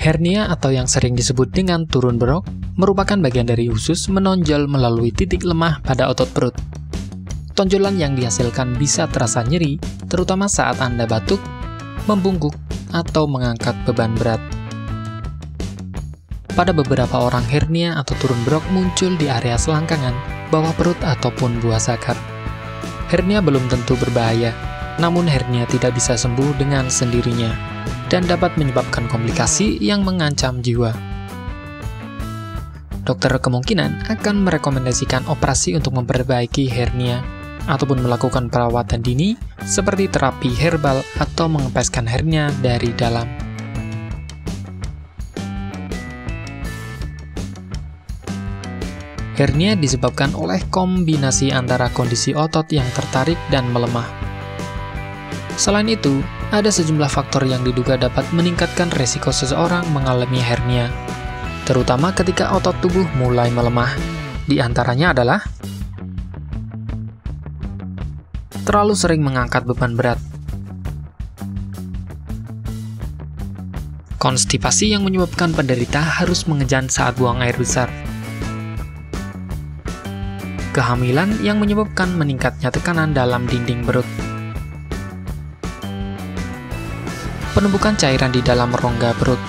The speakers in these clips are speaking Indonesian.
Hernia atau yang sering disebut dengan turun berok merupakan bagian dari usus menonjol melalui titik lemah pada otot perut. Tonjolan yang dihasilkan bisa terasa nyeri, terutama saat Anda batuk, membungkuk, atau mengangkat beban berat. Pada beberapa orang, hernia atau turun berok muncul di area selangkangan, bawah perut, ataupun buah zakar. Hernia belum tentu berbahaya, namun hernia tidak bisa sembuh dengan sendirinya dan dapat menyebabkan komplikasi yang mengancam jiwa. Dokter kemungkinan akan merekomendasikan operasi untuk memperbaiki hernia ataupun melakukan perawatan dini seperti terapi herbal atau mengempeskan hernia dari dalam. Hernia disebabkan oleh kombinasi antara kondisi otot yang tertarik dan melemah. Selain itu, ada sejumlah faktor yang diduga dapat meningkatkan resiko seseorang mengalami hernia, terutama ketika otot tubuh mulai melemah. Di antaranya adalah terlalu sering mengangkat beban berat, konstipasi yang menyebabkan penderita harus mengejan saat buang air besar, kehamilan yang menyebabkan meningkatnya tekanan dalam dinding perut, penumpukan cairan di dalam rongga perut,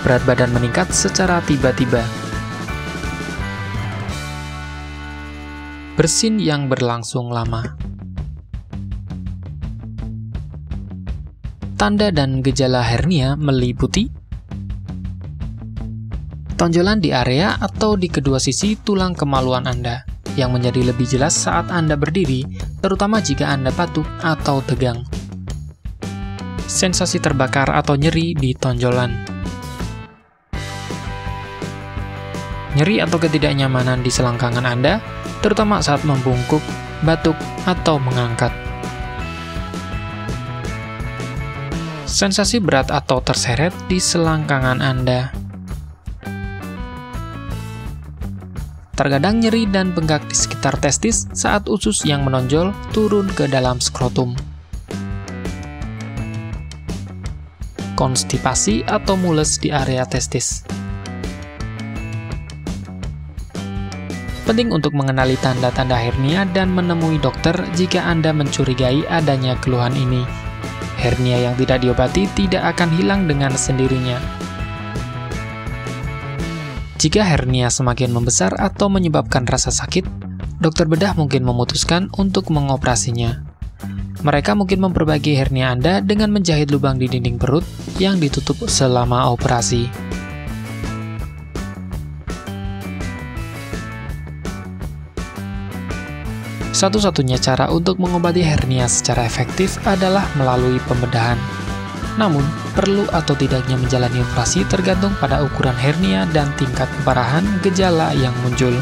berat badan meningkat secara tiba-tiba, bersin yang berlangsung lama. Tanda dan gejala hernia meliputi tonjolan di area atau di kedua sisi tulang kemaluan Anda, yang menjadi lebih jelas saat Anda berdiri, terutama jika Anda batuk atau tegang. Sensasi terbakar atau nyeri di tonjolan. Nyeri atau ketidaknyamanan di selangkangan Anda, terutama saat membungkuk, batuk, atau mengangkat. Sensasi berat atau terseret di selangkangan Anda. Terkadang nyeri dan bengkak di sekitar testis saat usus yang menonjol turun ke dalam skrotum. Konstipasi atau mules di area testis. Penting untuk mengenali tanda-tanda hernia dan menemui dokter jika Anda mencurigai adanya keluhan ini. Hernia yang tidak diobati tidak akan hilang dengan sendirinya. Jika hernia semakin membesar atau menyebabkan rasa sakit, dokter bedah mungkin memutuskan untuk mengoperasinya. Mereka mungkin memperbaiki hernia Anda dengan menjahit lubang di dinding perut yang ditutup selama operasi. Satu-satunya cara untuk mengobati hernia secara efektif adalah melalui pembedahan. Namun, perlu atau tidaknya menjalani operasi tergantung pada ukuran hernia dan tingkat keparahan gejala yang muncul.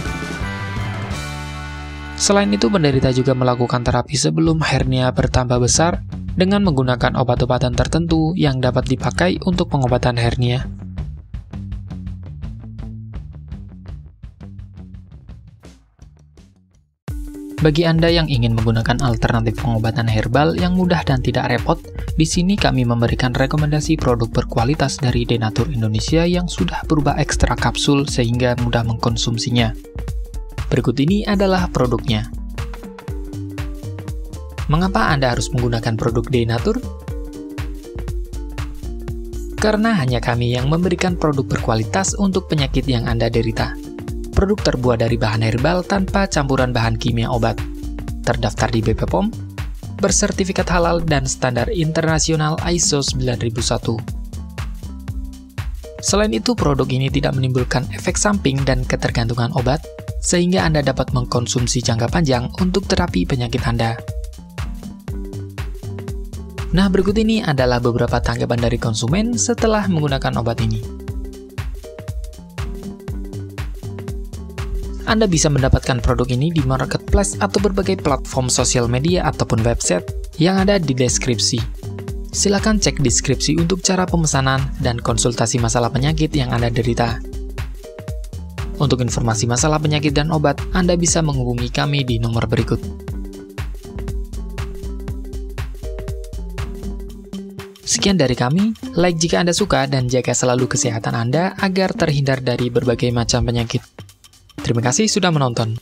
Selain itu, penderita juga melakukan terapi sebelum hernia bertambah besar dengan menggunakan obat-obatan tertentu yang dapat dipakai untuk pengobatan hernia. Bagi Anda yang ingin menggunakan alternatif pengobatan herbal yang mudah dan tidak repot, di sini kami memberikan rekomendasi produk berkualitas dari Denatur Indonesia yang sudah berubah ekstrak kapsul sehingga mudah mengkonsumsinya. Berikut ini adalah produknya. Mengapa Anda harus menggunakan produk Denatur? Karena hanya kami yang memberikan produk berkualitas untuk penyakit yang Anda derita. Produk terbuat dari bahan herbal tanpa campuran bahan kimia obat, terdaftar di BP POM, bersertifikat halal dan standar internasional ISO 9001. Selain itu, produk ini tidak menimbulkan efek samping dan ketergantungan obat, sehingga Anda dapat mengkonsumsi jangka panjang untuk terapi penyakit Anda. Nah, berikut ini adalah beberapa tanggapan dari konsumen setelah menggunakan obat ini. Anda bisa mendapatkan produk ini di marketplace atau berbagai platform sosial media ataupun website yang ada di deskripsi. Silakan cek deskripsi untuk cara pemesanan dan konsultasi masalah penyakit yang Anda derita. Untuk informasi masalah penyakit dan obat, Anda bisa menghubungi kami di nomor berikut. Sekian dari kami, like jika Anda suka dan jaga selalu kesehatan Anda agar terhindar dari berbagai macam penyakit. Terima kasih sudah menonton.